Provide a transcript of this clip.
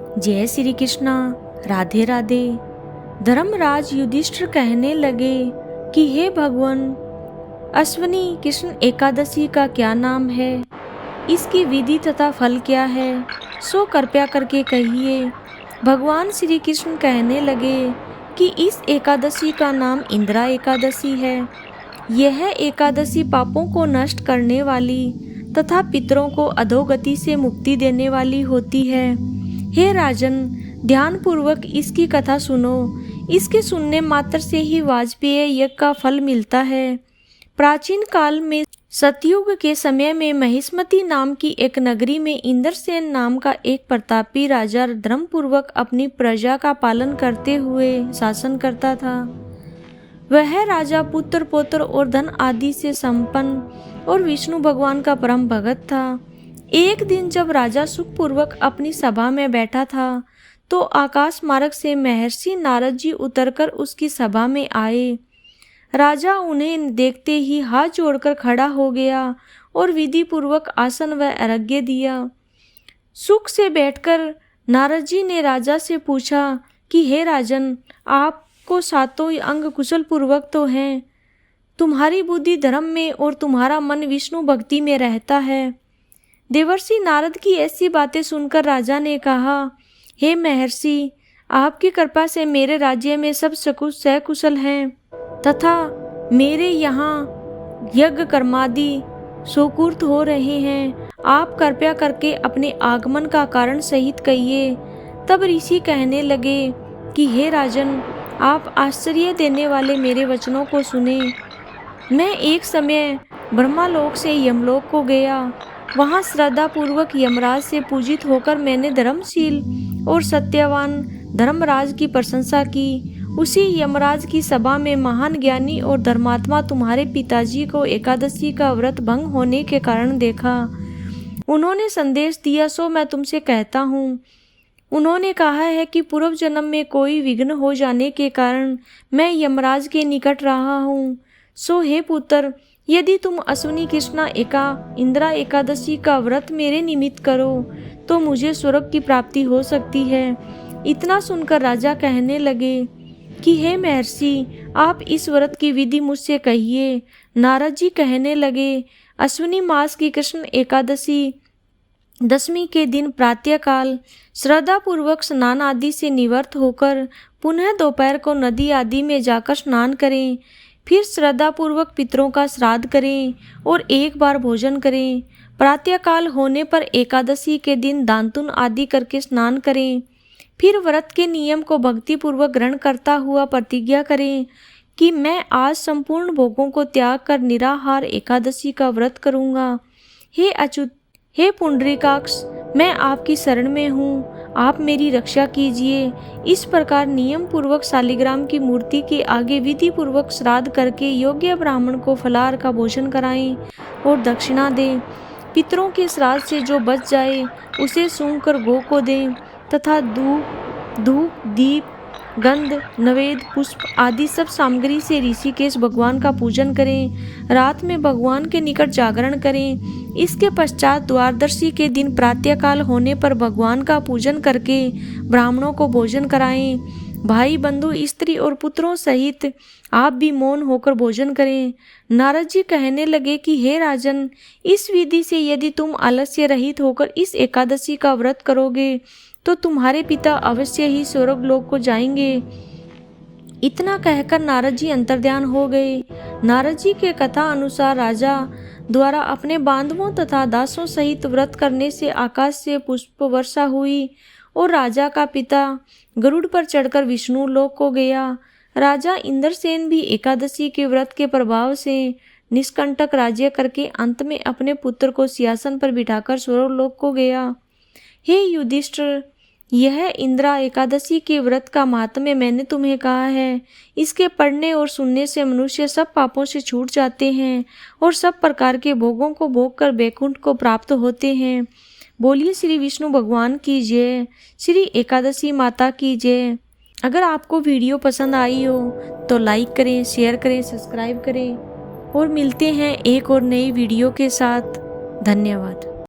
जय श्री कृष्णा। राधे राधे। धर्मराज युधिष्ठिर कहने लगे कि हे भगवान, अश्विनी कृष्ण एकादशी का क्या नाम है, इसकी विधि तथा फल क्या है, सो कृपया करके कहिए। भगवान श्री कृष्ण कहने लगे कि इस एकादशी का नाम इंदिरा एकादशी है। यह एकादशी पापों को नष्ट करने वाली तथा पितरों को अधोगति से मुक्ति देने वाली होती है। हे राजन, ध्यान पूर्वक इसकी कथा सुनो। इसके सुनने मात्र से ही वाजपेय यज्ञ का फल मिलता है। प्राचीन काल में सतयुग के समय में महिष्मती नाम की एक नगरी में इंद्रसेन नाम का एक प्रतापी राजा धर्मपूर्वक अपनी प्रजा का पालन करते हुए शासन करता था। वह राजा पुत्र पौत्र और धन आदि से संपन्न और विष्णु भगवान का परम भगत था। एक दिन जब राजा सुखपूर्वक अपनी सभा में बैठा था तो आकाश मार्ग से महर्षि नारद जी उतरकर उसकी सभा में आए। राजा उन्हें देखते ही हाथ जोड़कर खड़ा हो गया और विधि पूर्वक आसन व अर्घ्य दिया। सुख से बैठकर नारद जी ने राजा से पूछा कि हे राजन, आपको सातों अंग कुशल पूर्वक तो हैं, तुम्हारी बुद्धि धर्म में और तुम्हारा मन विष्णु भक्ति में रहता है। देवर्षि नारद की ऐसी बातें सुनकर राजा ने कहा, हे महर्षि, आपकी कृपा से मेरे राज्य में सब सकुशल हैं तथा मेरे यहाँ यज्ञ कर्मादि सुकृत हो रहे हैं। आप कृपया करके अपने आगमन का कारण सहित कहिए। तब ऋषि कहने लगे कि हे राजन, आप आश्चर्य देने वाले मेरे वचनों को सुने। मैं एक समय ब्रह्मालोक से यमलोक को गया। वहाँ श्रद्धा पूर्वक यमराज से पूजित होकर मैंने धर्मशील और सत्यवान धर्मराज की प्रशंसा की। उसी यमराज की सभा में महान ज्ञानी और धर्मात्मा तुम्हारे पिताजी को एकादशी का व्रत भंग होने के कारण देखा। उन्होंने संदेश दिया, सो मैं तुमसे कहता हूँ। उन्होंने कहा है कि पूर्व जन्म में कोई विघ्न हो जाने के कारण मैं यमराज के निकट रहा हूँ। सो हे पुत्र, यदि तुम अश्विनी कृष्णा इंदिरा एकादशी का व्रत मेरे निमित्त करो तो मुझे स्वर्ग की प्राप्ति हो सकती है। इतना सुनकर राजा कहने लगे कि हे महर्षि, आप इस व्रत की विधि मुझसे कहिए। नारद जी कहने लगे, अश्विनी मास की कृष्ण एकादशी दशमी के दिन प्रातःकाल श्रद्धा पूर्वक स्नान आदि से निवृत्त होकर पुनः दोपहर को नदी आदि में जाकर स्नान करें। फिर श्रद्धा पूर्वक पितरों का श्राद्ध करें और एक बार भोजन करें। प्रातःकाल होने पर एकादशी के दिन दांतुन आदि करके स्नान करें। फिर व्रत के नियम को भक्ति पूर्वक ग्रहण करता हुआ प्रतिज्ञा करें कि मैं आज संपूर्ण भोगों को त्याग कर निराहार एकादशी का व्रत करूंगा। हे अच्युत, हे पुंडरीकाक्ष, मैं आपकी शरण में हूँ, आप मेरी रक्षा कीजिए। इस प्रकार नियम पूर्वक शालिग्राम की मूर्ति के आगे विधि पूर्वक श्राद्ध करके योग्य ब्राह्मण को फलाहार का भोजन कराएं और दक्षिणा दें। पितरों के श्राद्ध से जो बच जाए उसे सूंघ कर गौ को दें तथा धूप, दीप, गंध, नवेद, पुष्प आदि सब सामग्री से ऋषिकेश भगवान का पूजन करें। रात में भगवान के निकट जागरण करें। इसके पश्चात द्वादशी के दिन प्रातःकाल होने पर भगवान का पूजन करके ब्राह्मणों को भोजन कराएं। भाई, बंधु, स्त्री और पुत्रों सहित आप भी मौन होकर भोजन करें। नारद जी कहने लगे कि हे राजन, इस विधि से यदि तुम आलस्य रहित होकर इस एकादशी का व्रत करोगे तो तुम्हारे पिता अवश्य ही स्वर्ग लोक को जाएंगे। इतना कहकर नारद जी अंतर्ध्यान हो गए। नारद जी के कथा अनुसार राजा द्वारा अपने बांधवों तथा दासों सहित व्रत करने से आकाश से पुष्प वर्षा हुई और राजा का पिता गरुड़ पर चढ़कर विष्णु लोक को गया। राजा इंद्रसेन भी एकादशी के व्रत के प्रभाव से निष्कंटक राज्य करके अंत में अपने पुत्र को सिंहासन पर बिठाकर स्वर्ग लोक को गया। हे युधिष्ठिर, यह इंदिरा एकादशी के व्रत का महात्म्य मैंने तुम्हें कहा है। इसके पढ़ने और सुनने से मनुष्य सब पापों से छूट जाते हैं और सब प्रकार के भोगों को भोग कर बैकुंठ को प्राप्त होते हैं। बोलिए श्री विष्णु भगवान की जय, श्री एकादशी माता की जय। अगर आपको वीडियो पसंद आई हो तो लाइक करें, शेयर करें, सब्सक्राइब करें और मिलते हैं एक और नई वीडियो के साथ। धन्यवाद।